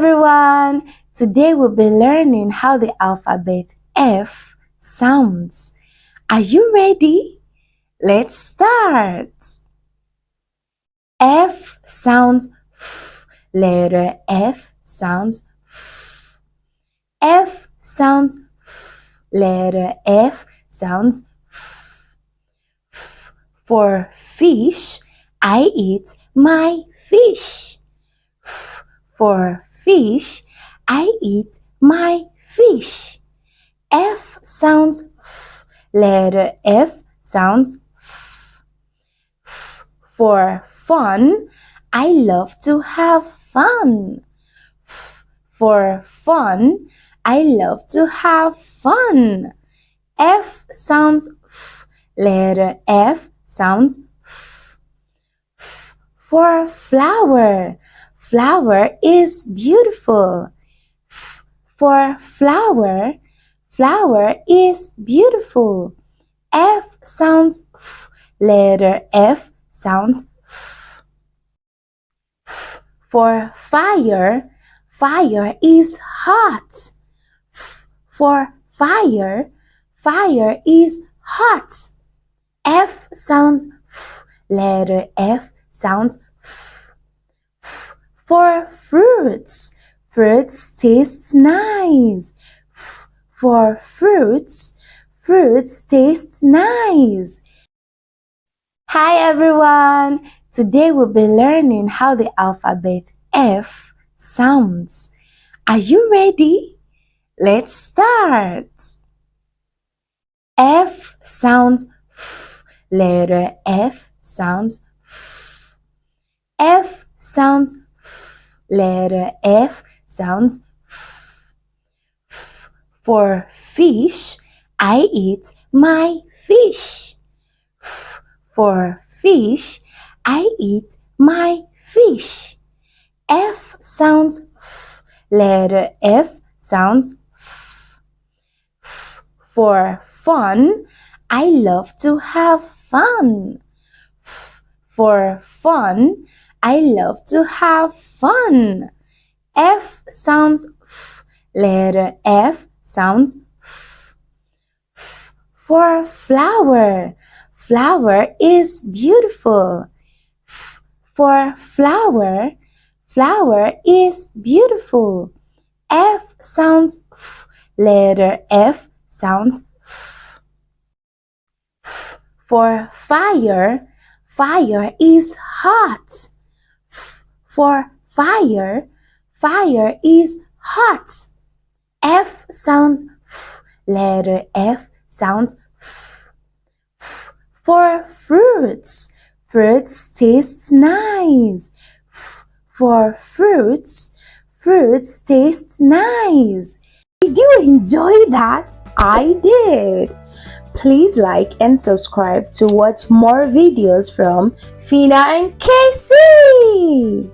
everyone! Today we'll be learning how the alphabet F sounds. Are you ready? Let's start. F sounds F. Letter F sounds F. F sounds F. Letter F sounds F. F. For fish, I eat my fish. F. For fish, I eat my fish. F sounds F. Letter F sounds F. F. For fun, I love to have fun. F. For fun, I love to have fun. F sounds F. Letter F sounds F. F. For flower, flower is beautiful. F. For flower, flower is beautiful. F sounds F. Letter F sounds F. F. For fire, fire is hot. F. For fire, fire is hot. F sounds F. Letter F sounds F. F. For fruits, fruits taste nice. F. For fruits, fruits taste nice. Hi everyone! Today we'll be learning how the alphabet F sounds. Are you ready? Let's start. F sounds F. Letter F sounds F. F sounds F. Letter F sounds F. F. For fish, I eat my fish. F. For fish, I eat my fish. F sounds F. Letter F sounds F. F. For fun, I love to have fun. F. For fun, I love to have fun. F sounds F. Letter F sounds F. F. For flower, flower is beautiful. F. For flower, flower is beautiful. F sounds F. Letter F sounds F. F. For fire, fire is hot. F. For fire, fire is hot. F sounds F. Letter F sounds F. F. For fruits, fruits taste nice. F. For fruits, fruits taste nice. Did you enjoy that? I did. Please like and subscribe to watch more videos from Fina and Casey.